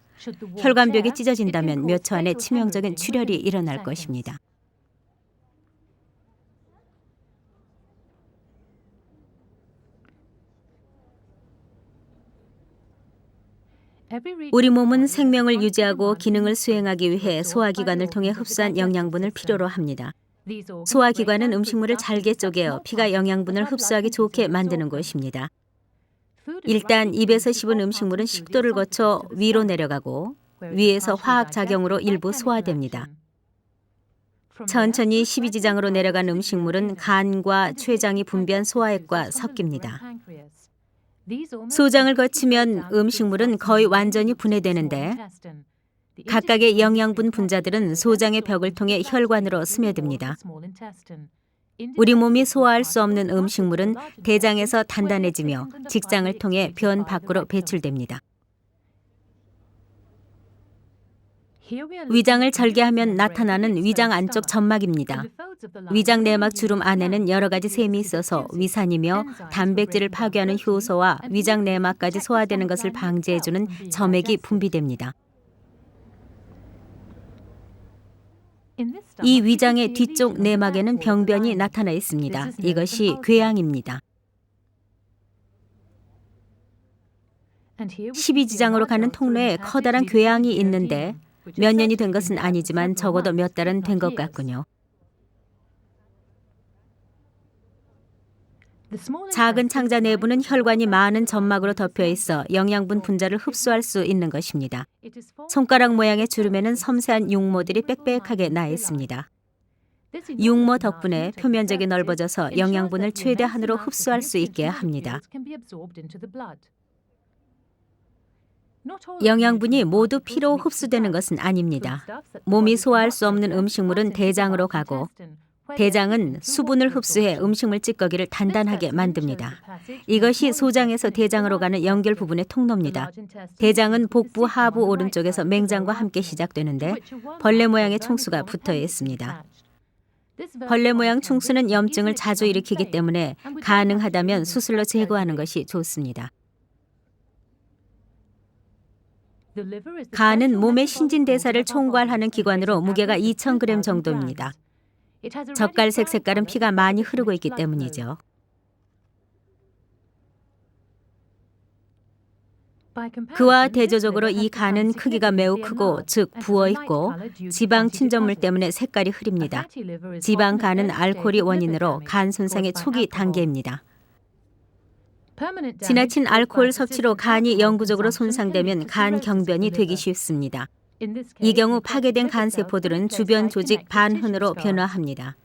혈관벽이 찢어진다면 몇 초 안에 치명적인 출혈이 일어날 것입니다. 우리 몸은 생명을 유지하고 기능을 수행하기 위해 소화기관을 통해 흡수한 영양분을 필요로 합니다. 소화기관은 음식물을 잘게 쪼개어 피가 영양분을 흡수하기 좋게 만드는 곳입니다. 일단 입에서 씹은 음식물은 식도를 거쳐 위로 내려가고 위에서 화학작용으로 일부 소화됩니다. 천천히 십이지장으로 내려간 음식물은 간과 췌장이 분비한 소화액과 섞입니다. 소장을 거치면 음식물은 거의 완전히 분해되는데 각각의 영양분 분자들은 소장의 벽을 통해 혈관으로 스며듭니다. 우리 몸이 소화할 수 없는 음식물은 대장에서 단단해지며 직장을 통해 변 밖으로 배출됩니다. 위장을 절개하면 나타나는 위장 안쪽 점막입니다. 위장 내막 주름 안에는 여러 가지 셈이 있어서 위산이며 단백질을 파괴하는 효소와 위장 내막까지 소화되는 것을 방지해주는 점액이 분비됩니다. 이 위장의 뒤쪽 내막에는 병변이 나타나 있습니다. 이것이 궤양입니다. 12지장으로 가는 통로에 커다란 궤양이 있는데 몇 년이 된 것은 아니지만 적어도 몇 달은 된 것 같군요. 작은 창자 내부는 혈관이 많은 점막으로 덮여 있어 영양분 분자를 흡수할 수 있는 것입니다. 손가락 모양의 주름에는 섬세한 육모들이 빽빽하게 나 있습니다. 육모 덕분에 표면적이 넓어져서 영양분을 최대한으로 흡수할 수 있게 합니다. 영양분이 모두 피로 흡수되는 것은 아닙니다. 몸이 소화할 수 없는 음식물은 대장으로 가고 대장은 수분을 흡수해 음식물 찌꺼기를 단단하게 만듭니다. 이것이 소장에서 대장으로 가는 연결 부분의 통로입니다. 대장은 복부 하부 오른쪽에서 맹장과 함께 시작되는데 벌레 모양의 총수가 붙어 있습니다. 벌레 모양 충수는 염증을 자주 일으키기 때문에 가능하다면 수술로 제거하는 것이 좋습니다. 간은 몸의 신진대사를 총괄하는 기관으로 무게가 2,000g 정도입니다. 젓갈색 색깔은 피가 많이 흐르고 있기 때문이죠. 그와 대조적으로 이 간은 크기가 매우 크고 즉 부어있고 지방 침전물 때문에 색깔이 흐립니다. 지방간은 알코올이 원인으로 간 손상의 초기 단계입니다. 지나친 알코올 섭취로 간이 영구적으로 손상되면 간 경변이 되기 쉽습니다. 이 경우 파괴된 간세포들은 주변 조직 반흔으로 변화합니다.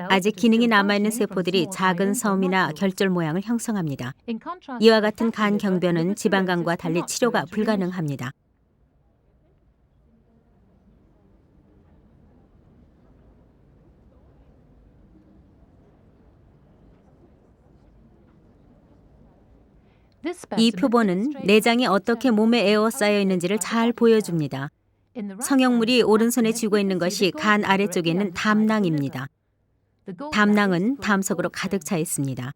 아직 기능이 남아있는 세포들이 작은 섬이나 결절 모양을 형성합니다. 이와 같은 간 경변은 지방간과 달리 치료가 불가능합니다. 이 표본은 내장이 어떻게 몸에 에워싸여 있는지를 잘 보여줍니다. 성형물이 오른손에 쥐고 있는 것이 간 아래쪽에 있는 담낭입니다. 담낭은 담석으로 가득 차 있습니다.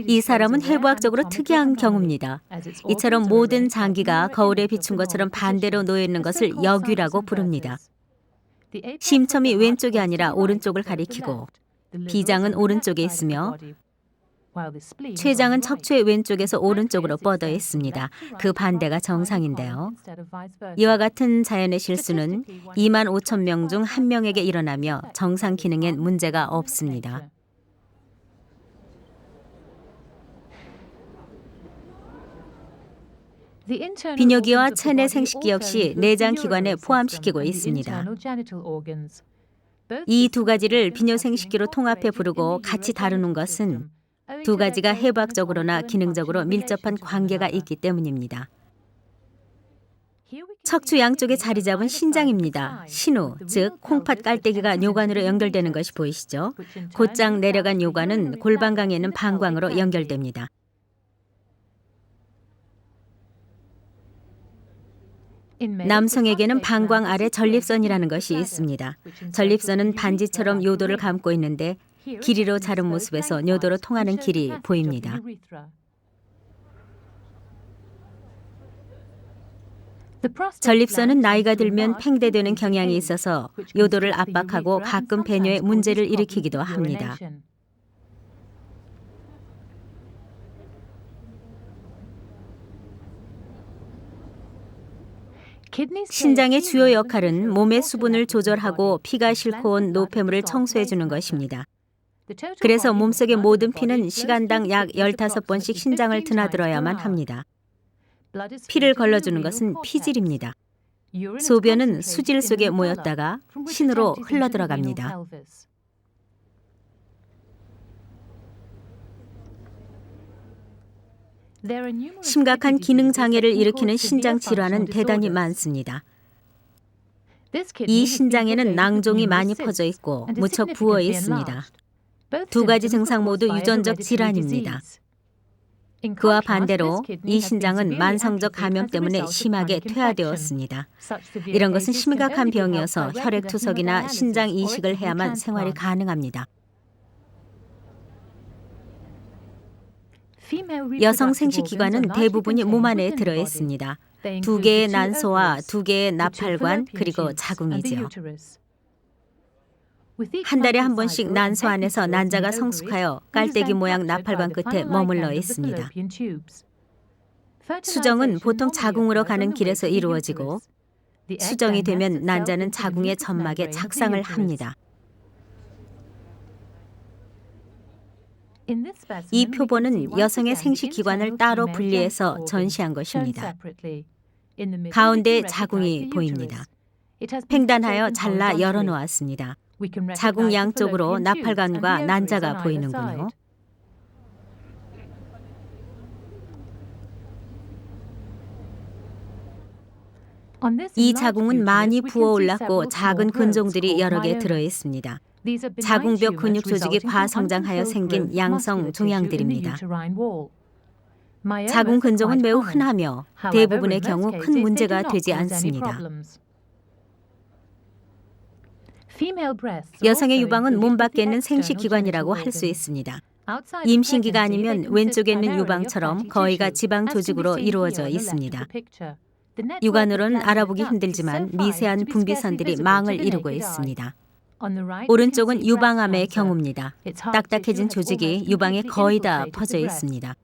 이 사람은 해부학적으로 특이한 경우입니다. 이처럼 모든 장기가 거울에 비춘 것처럼 반대로 놓여 있는 것을 역위라고 부릅니다. 심첨이 왼쪽이 아니라 오른쪽을 가리키고 비장은 오른쪽에 있으며 췌장은 척추의 왼쪽에서 오른쪽으로 뻗어 있습니다. 그 반대가 정상인데요. 이와 같은 자연의 실수는 25,000명 중 1명에게 일어나며 정상 기능엔 문제가 없습니다. 비뇨기와 체내 생식기 역시 내장 기관에 포함시키고 있습니다. 이 두 가지를 비뇨생식기로 통합해 부르고 같이 다루는 것은 두 가지가 해부학적으로나 기능적으로 밀접한 관계가 있기 때문입니다. 척추 양쪽에 자리 잡은 신장입니다. 신우, 즉 콩팥 깔때기가 뇨관으로 연결되는 것이 보이시죠? 곧장 내려간 요관은 골반강에 있는 방광으로 연결됩니다. 남성에게는 방광 아래 전립선이라는 것이 있습니다. 전립선은 반지처럼 요도를 감고 있는데 길이로 자른 모습에서 요도로 통하는 길이 보입니다. 전립선은 나이가 들면 팽대되는 경향이 있어서 요도를 압박하고 가끔 배뇨에 문제를 일으키기도 합니다. 신장의 주요 역할은 몸의 수분을 조절하고 피가 싣고 온 노폐물을 청소해 주는 것입니다. 그래서 몸속의 모든 피는 시간당 약 15번씩 신장을 드나들어야만 합니다. 피를 걸러주는 것은 피질입니다. 소변은 수질 속에 모였다가 신으로 흘러들어갑니다. 심각한 기능 장애를 일으키는 신장 질환은 대단히 많습니다. 이 신장에는 낭종이 많이 퍼져 있고 무척 부어 있습니다. 두 가지 증상 모두 유전적 질환입니다. 그와 반대로 이 신장은 만성적 감염 때문에 심하게 퇴화되었습니다. 이런 것은 심각한 병이어서 혈액투석이나 신장 이식을 해야만 생활이 가능합니다. 여성 생식기관은 대부분이 몸 안에 들어 있습니다. 2개의 난소와 2개의 나팔관 그리고 자궁이죠. 한 달에 한 번씩 난소 안에서 난자가 성숙하여 깔때기 모양 나팔관 끝에 머물러 있습니다. 수정은 보통 자궁으로 가는 길에서 이루어지고 수정이 되면 난자는 자궁의 점막에 착상을 합니다. 이 표본은 여성의 생식기관을 따로 분리해서 전시한 것입니다. 가운데 자궁이 보입니다. 횡단하여 잘라 열어놓았습니다. 자궁 양쪽으로 나팔관과 난자가 보이는군요. 이 자궁은 많이 부어올랐고 작은 근종들이 여러 개 들어 있습니다. 자궁벽 근육 조직이 과성장하여 생긴 양성 종양들입니다. 자궁 근종은 매우 흔하며 대부분의 경우 큰 문제가 되지 않습니다. 여성의 유방은 몸 밖에 있는 생식기관이라고 할 수 있습니다. 임신기가 아니면 왼쪽에 있는 유방처럼 거의가 지방 조직으로 이루어져 있습니다. 육안으로는 알아보기 힘들지만 미세한 분비선들이 망을 이루고 있습니다. 오른쪽은 유방암의 경우입니다. 딱딱해진 조직이 유방에 거의 다 퍼져 있습니다.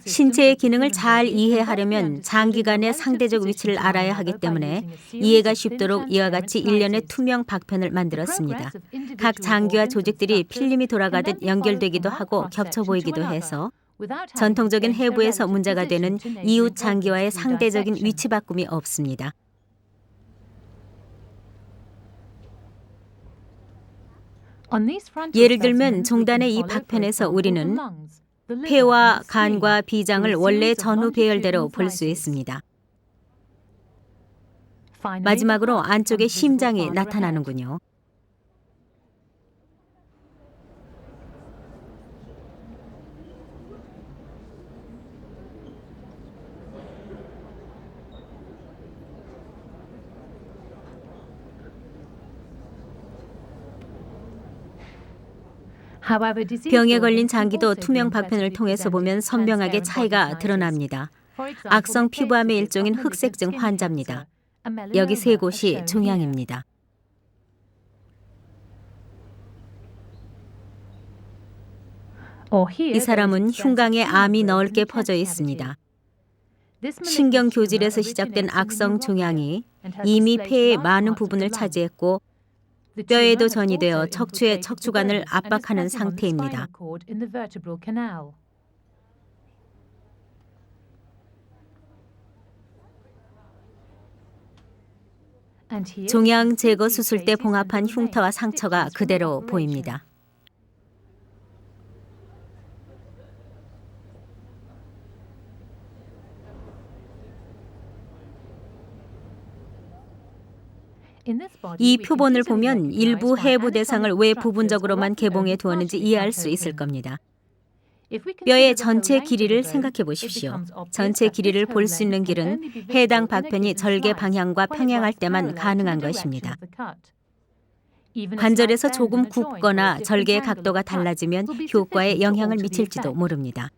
신체의 기능을 잘 이해하려면 장기간의 상대적 위치를 알아야 하기 때문에 이해가 쉽도록 이와 같이 일련의 투명 박편을 만들었습니다. 각 장기와 조직들이 필름이 돌아가듯 연결되기도 하고 겹쳐 보이기도 해서 전통적인 해부에서 문제가 되는 이웃 장기와의 상대적인 위치 바꿈이 없습니다. 예를 들면 종단의 이 박편에서 우리는 폐와 간과 비장을 원래 전후 배열대로 볼 수 있습니다. 마지막으로 안쪽에 심장이 나타나는군요. 병에 걸린 장기도 투명 박편을 통해서 보면 선명하게 차이가 드러납니다. 악성 피부암의 일종인 흑색증 환자입니다. 여기 3곳이 종양입니다. 이 사람은 흉곽에 암이 넓게 퍼져 있습니다. 신경교질에서 시작된 악성 종양이 이미 폐의 많은 부분을 차지했고 뼈에도 전이되어 척추의 척추관을 압박하는 상태입니다. 종양 제거 수술 때 봉합한 흉터와 상처가 그대로 보입니다. 이 표본을 보면 일부 해부 대상을 왜 부분적으로만 개봉해 두었는지 이해할 수 있을 겁니다. 뼈의 전체 길이를 생각해 보십시오. 전체 길이를 볼 수 있는 길은 해당 박편이 절개 방향과 평행할 때만 가능한 것입니다. 관절에서 조금 굽거나 절개의 각도가 달라지면 효과에 영향을 미칠지도 모릅니다.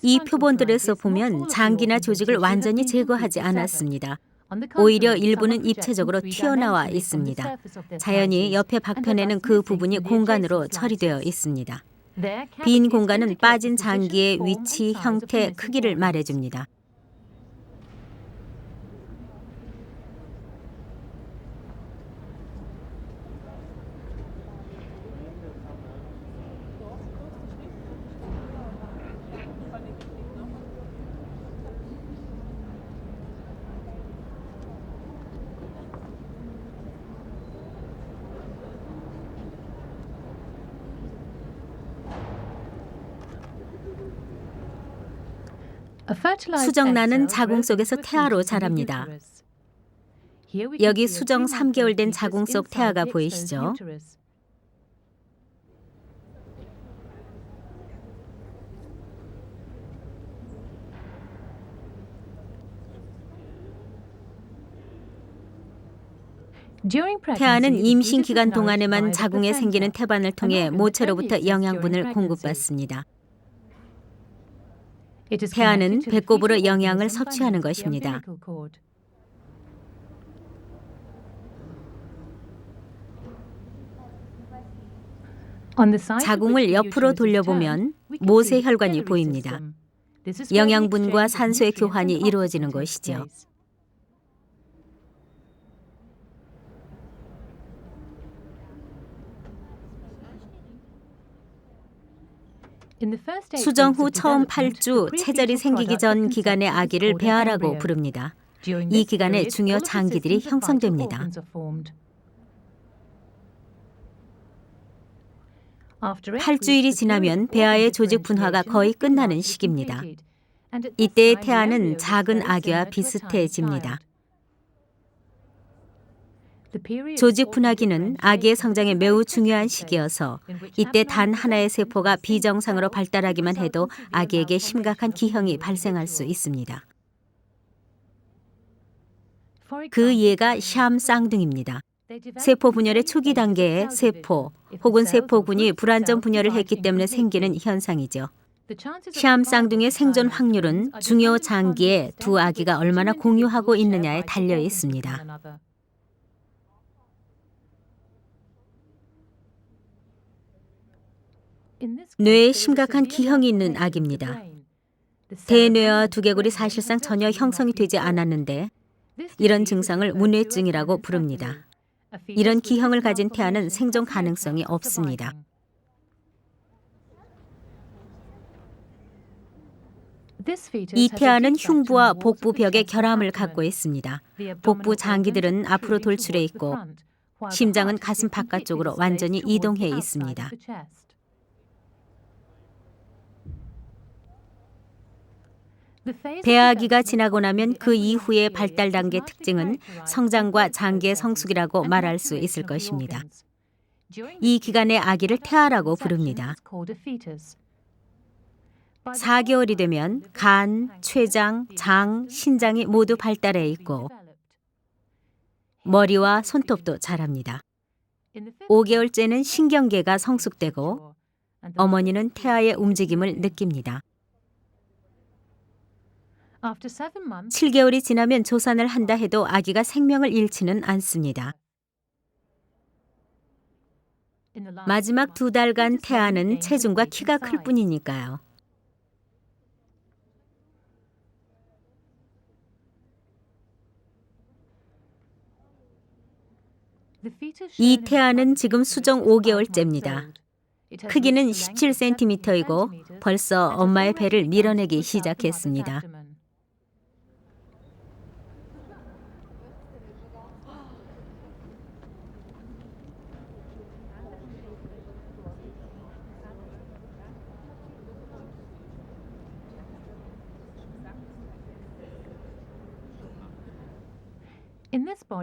이 표본들에서 보면 장기나 조직을 완전히 제거하지 않았습니다. 오히려 일부는 입체적으로 튀어나와 있습니다. 자연히 옆에 박편에는 그 부분이 공간으로 처리되어 있습니다. 빈 공간은 빠진 장기의 위치, 형태, 크기를 말해줍니다. 수정란은 자궁 속에서 태아로 자랍니다. 여기 수정 3개월 된 자궁 속 태아가 보이시죠? 태아는 임신 기간 동안에만 자궁에 생기는 태반을 통해 모체로부터 영양분을 공급받습니다. 태아는 배꼽으로 영양을 섭취하는 것입니다. 자궁을 옆으로 돌려보면 모세혈관이 보입니다. 영양분과 산소의 교환이 이루어지는 곳이죠. 수정 후 처음 8주 체절이 생기기 전 기간의 아기를 배아라고 부릅니다. 이 기간에 중요 장기들이 형성됩니다. 8주일이 지나면 배아의 조직 분화가 거의 끝나는 시기입니다. 이때의 태아는 작은 아기와 비슷해집니다. 조직 분화기는 아기의 성장에 매우 중요한 시기여서 이때 단 하나의 세포가 비정상으로 발달하기만 해도 아기에게 심각한 기형이 발생할 수 있습니다. 그 예가 샴 쌍둥이입니다. 세포 분열의 초기 단계에 세포 혹은 세포군이 불완전 분열을 했기 때문에 생기는 현상이죠. 샴 쌍둥이의 생존 확률은 중요 장기에 두 아기가 얼마나 공유하고 있느냐에 달려 있습니다. 뇌에 심각한 기형이 있는 아기입니다. 대뇌와 두개골이 사실상 전혀 형성이 되지 않았는데 이런 증상을 문뇌증이라고 부릅니다. 이런 기형을 가진 태아는 생존 가능성이 없습니다. 이 태아는 흉부와 복부 벽에 결함을 갖고 있습니다. 복부 장기들은 앞으로 돌출해 있고 심장은 가슴 바깥쪽으로 완전히 이동해 있습니다. 배아기가 지나고 나면 그 이후의 발달 단계 특징은 성장과 장기의 성숙이라고 말할 수 있을 것입니다. 이 기간의 아기를 태아라고 부릅니다. 4개월이 되면 간, 췌장, 장, 신장이 모두 발달해 있고 머리와 손톱도 자랍니다. 5개월째는 신경계가 성숙되고 어머니는 태아의 움직임을 느낍니다. 7개월이 지나면 조산을 한다 해도 아기가 생명을 잃지는 않습니다. 마지막 2달간 태아는 체중과 키가 클 뿐이니까요. 이 태아는 지금 수정 5개월째입니다. 크기는 17cm이고 벌써 엄마의 배를 밀어내기 시작했습니다.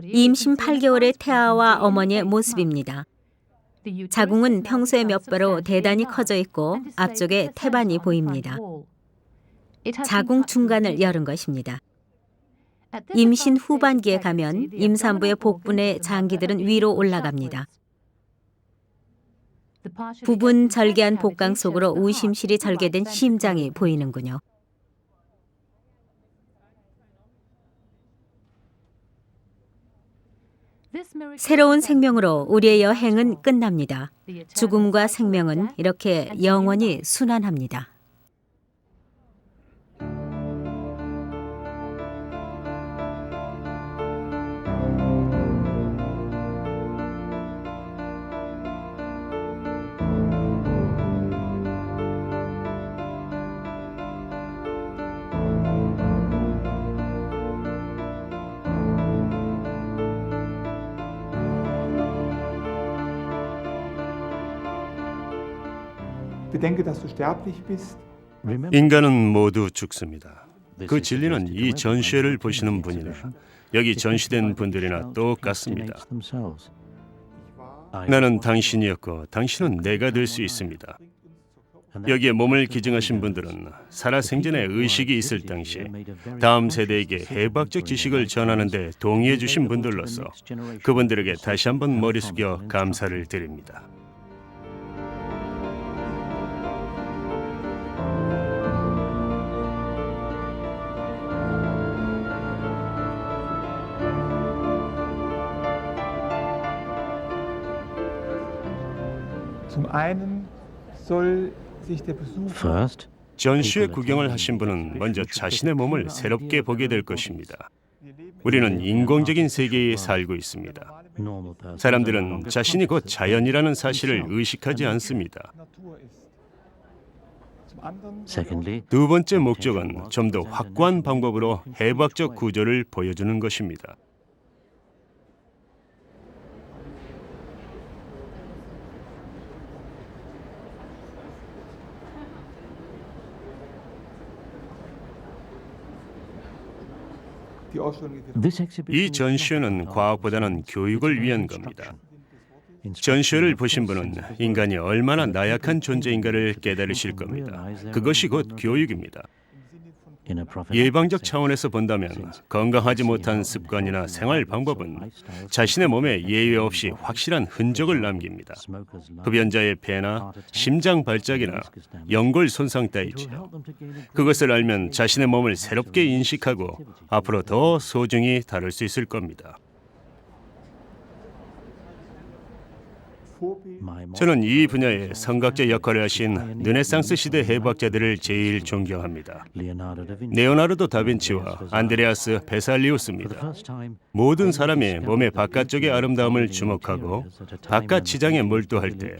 임신 8개월의 태아와 어머니의 모습입니다. 자궁은 평소의 몇 배로 대단히 커져 있고 앞쪽에 태반이 보입니다. 자궁 중간을 열은 것입니다. 임신 후반기에 가면 임산부의 복부 내 장기들은 위로 올라갑니다. 부분 절개한 복강 속으로 우심실이 절개된 심장이 보이는군요. 새로운 생명으로 우리의 여행은 끝납니다. 죽음과 생명은 이렇게 영원히 순환합니다. Bedenke, dass du sterblich bist. 인간은 모두 죽습니다. 그 진리는 이 전시회를 보시는 분이나 여기 전시된 분들이나 똑같습니다. 나는 당신이었고 당신은 내가 될 수 있습니다. 여기에 몸을 기증하신 분들은 살아생전에 의식이 있을 당시에 다음 세대에게 해부학적 지식을 전하는 데 동의해 주신 분들로서 그분들에게 다시 한번 머리 숙여 감사를 드립니다. Zum einen soll sich der Besucher 전시회 구경을 하신 분은 먼저 자신의 몸을 새롭게 보게 될 것입니다. 우리는 인공적인 세계에 살고 있습니다. 사람들은 자신이 곧 자연이라는 사실을 의식하지 않습니다. 두 번째 목적은 좀 더 확고한 방법으로 해부학적 구조를 보여주는 것입니다. 이 전시회는 과학보다는 교육을 위한 겁니다. 전시회를 보신 분은 인간이 얼마나 나약한 존재인가를 깨달으실 겁니다. 그것이 곧 교육입니다. 예방적 차원에서 본다면 건강하지 못한 습관이나 생활 방법은 자신의 몸에 예외 없이 확실한 흔적을 남깁니다. 흡연자의 폐나 심장 발작이나 연골 손상 따위죠. 그것을 알면 자신의 몸을 새롭게 인식하고 앞으로 더 소중히 다룰 수 있을 겁니다. 저는 이 분야에 성각제 역할을 하신 르네상스 시대 해부학자들을 제일 존경합니다. 레오나르도 다빈치와 안드레아스 베살리우스입니다. 모든 사람이 몸의 바깥쪽의 아름다움을 주목하고 바깥 지장에 몰두할 때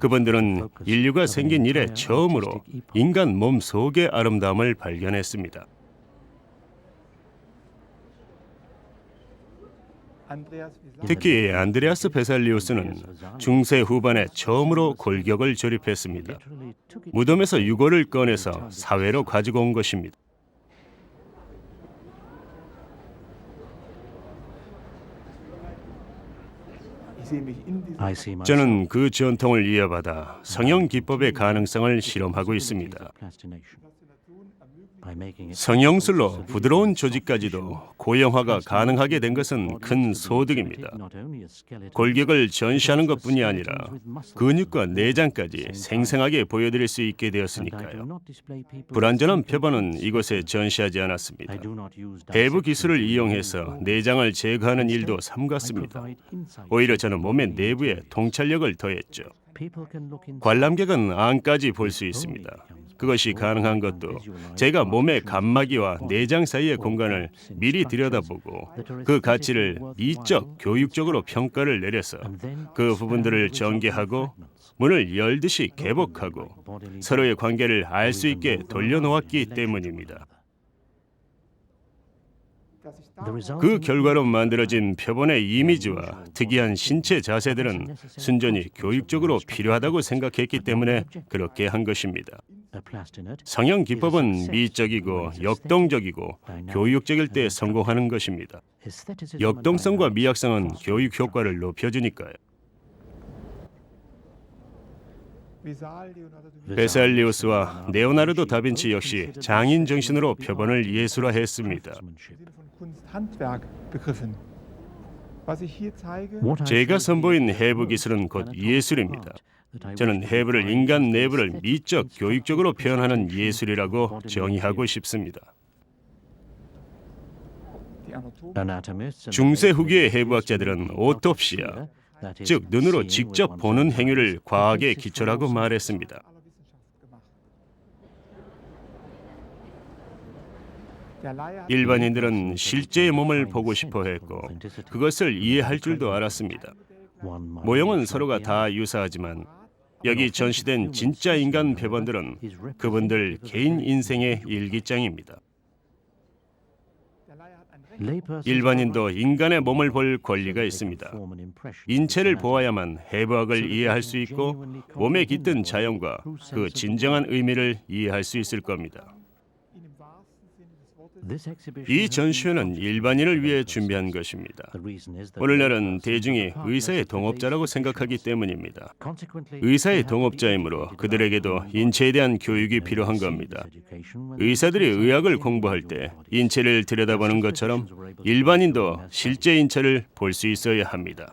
그분들은 인류가 생긴 이래 처음으로 인간 몸 속의 아름다움을 발견했습니다. 특히 안드레아스 베살리우스는 중세 후반에 처음으로 골격을 조립했습니다. 무덤에서 유골을 꺼내서 사회로 가지고 온 것입니다. 저는 그 전통을 이어받아 성형 기법의 가능성을 실험하고 있습니다. 성형술로 부드러운 조직까지도 고형화가 가능하게 된 것은 큰 소득입니다. 골격을 전시하는 것뿐이 아니라 근육과 내장까지 생생하게 보여드릴 수 있게 되었으니까요. 불완전한 표본은 이곳에 전시하지 않았습니다. 해부 기술을 이용해서 내장을 제거하는 일도 삼갔습니다. 오히려 저는 몸의 내부에 통찰력을 더했죠. 관람객은 안까지 볼 수 있습니다. 그것이 가능한 것도 제가 몸의 감마기와 내장 사이의 공간을 미리 들여다보고 그 가치를 미적, 교육적으로 평가를 내려서 그 부분들을 전개하고 문을 열듯이 개복하고 서로의 관계를 알 수 있게 돌려놓았기 때문입니다. 그 결과로 만들어진 표본의 이미지와 특이한 신체 자세들은 순전히 교육적으로 필요하다고 생각했기 때문에 그렇게 한 것입니다. 성형 기법은 미적이고 역동적이고 교육적일 때 성공하는 것입니다. 역동성과 미학성은 교육 효과를 높여주니까요. 베살리우스와 레오나르도 다빈치 역시 장인 정신으로 표본을 예술화했습니다. 제가 선보인 해부 기술은 곧 예술입니다. 저는 해부를 인간 내부를 미적 교육적으로 표현하는 예술이라고 정의하고 싶습니다. Die Anatomen 중세 후기의 해부학자들은 오토프시아, 즉 눈으로 직접 보는 행위를 과학의 기초라고 말했습니다. aller Wissenschaft gemacht. Der Laie hat 일반인들은 실제의 몸을 보고 싶어 했고 그것을 이해할 줄도 알았습니다. 모형은 서로가 다 유사하지만 여기 전시된 진짜 인간 표본들은 그분들 개인 인생의 일기장입니다. der Laie hat ein Recht. 일반인도 인간의 몸을 볼 권리가 있습니다. 인체를 보아야만 해부학을 이해할 수 있고 몸에 깃든 자연과 그 진정한 의미를 이해할 수 있을 겁니다. Ihn im wahrsten Sinne des Wortes 이 전시회는 일반인을 위해 준비한 것입니다. 오늘날은 대중이 의사의 동업자라고 생각하기 때문입니다. 의사의 동업자이므로 그들에게도 인체에 대한 교육이 필요한 겁니다. 의사들이 의학을 공부할 때 인체를 들여다보는 것처럼 일반인도 실제 인체를 볼 수 있어야 합니다.